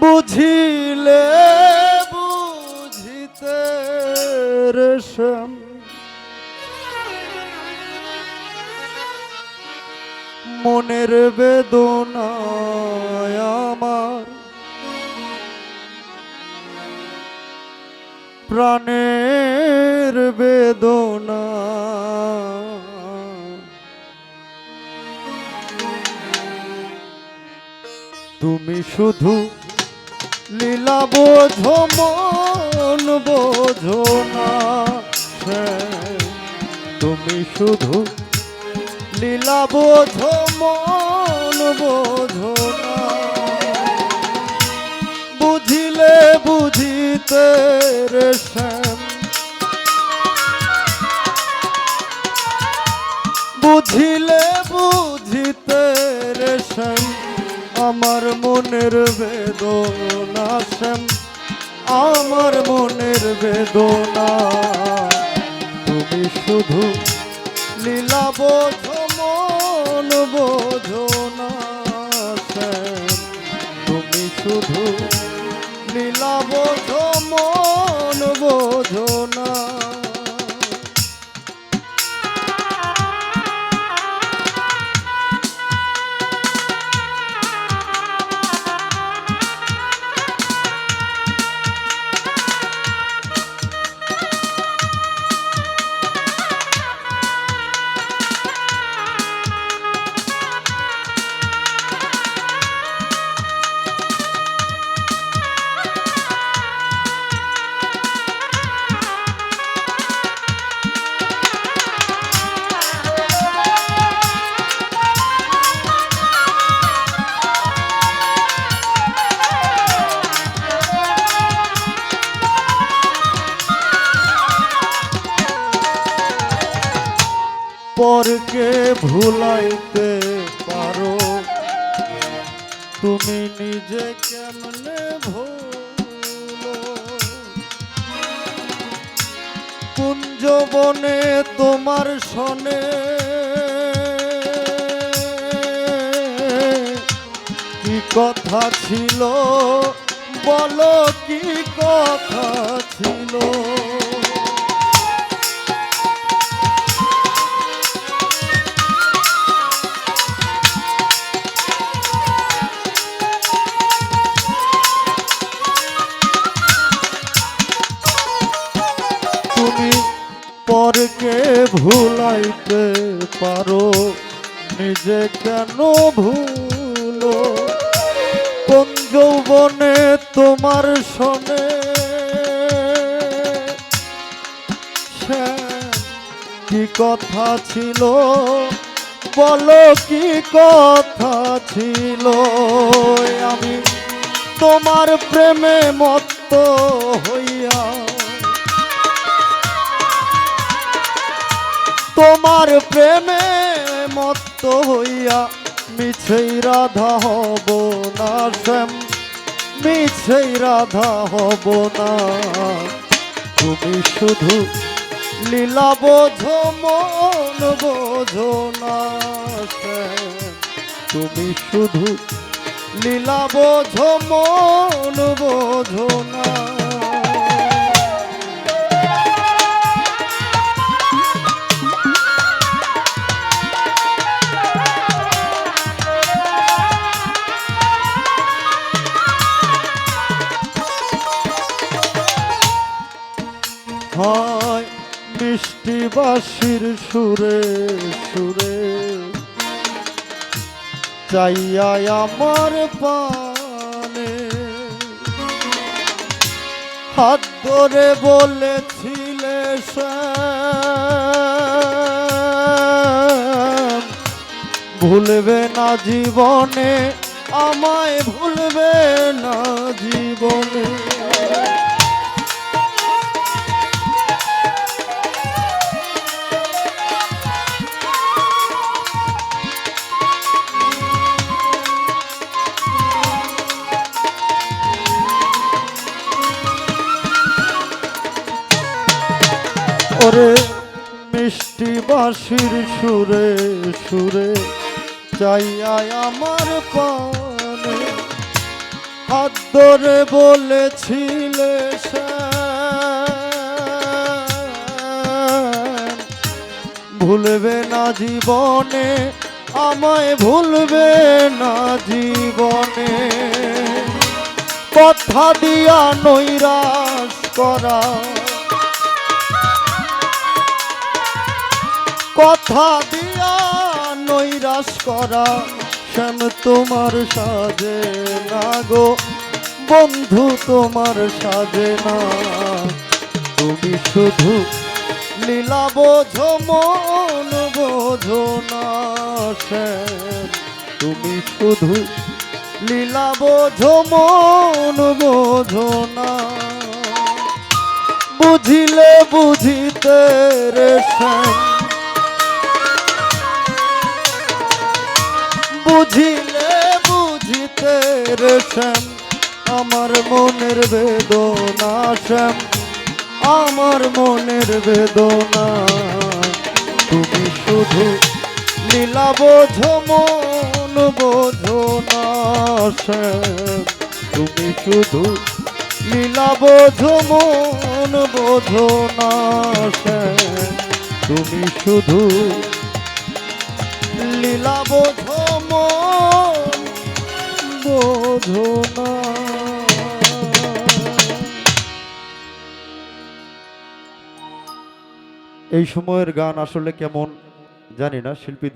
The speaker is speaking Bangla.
বুঝিলে বুঝিতে রেশম মনের বেদনায় আমার প্রাণের বেদনা তুমি শুধু লীলা বোঝো মন বোঝো না তুমি শুধু লীলা বোঝো মন বোঝো না বুঝিলে বুঝিতে রেশম বুঝিলে বুঝিতে রেশম আমার মনের বেদনা শ্যাম আমার মনের বেদনা তুমি শুধু লীলা বোঝো মন বোঝো না শ্যাম তুমি শুধু লীলা বোঝো মন বোঝো না পরকে ভুলাইতে পারো তুমি নিজে কেমনে ভুলো কুঞ্জবনে তোমার শোনে কি কথা ছিল বলো কি কথা ছিল পরকে ভুলাইতে পারো নিজে কেন ভুলো কোন যৌবনে তোমার শোনে কি কথা ছিল বলো কি কথা ছিল আমি তোমার প্রেমে মত্ত হইয়া তোমার প্রেমে মত্ত হইয়া মিছেই রাধা হব না শ্যাম মিছেই রাধা হব না তুমি শুধু লীলা বোঝো মন বোঝো না শ্যাম তুমি শুধু লীলা বোঝো মন বোঝো না হয় মিষ্টি বাঁশির সুরে সুরে চাইয়া আমার পানে হাত ধরে বলেছিলে শ্যাম ভুলবে না জীবনে আমায় ভুলবে না জীবনে ওরে মিষ্টি বাঁশির সুরে সুরে চাইয়া আমার পানে হাত ধরে বলেছিলে ভুলবে না জীবনে, আমায় ভুলবে না জীবনে। কথা দিয়া নৈরাশ করা, কথা দিয়া নৈরাশ করা, শ্যাম তোমার সাজে না গো বন্ধু, তোমার সাজে না। তুমি শুধু লীলা বোঝো মন বোঝো না শ্যাম, তুমি শুধু লীলা বোঝো মন বোঝো না। বুঝিলে বুঝিতে রে শ্যাম, বুঝিলে বুঝিতে রে শ্যাম, আমার মনের বেদনা শ্যাম, আমার মনের বেদনা। তুমি শুধু লীলা বোঝো মন বোঝো না শ্যাম, তুমি শুধু লীলা বোঝো মন বোঝো না শ্যাম, তুমি শুধু লীলা বোঝো মন বোঝো না। এই সময়ের গান আসলে কেমন জানি না, শিল্পীদের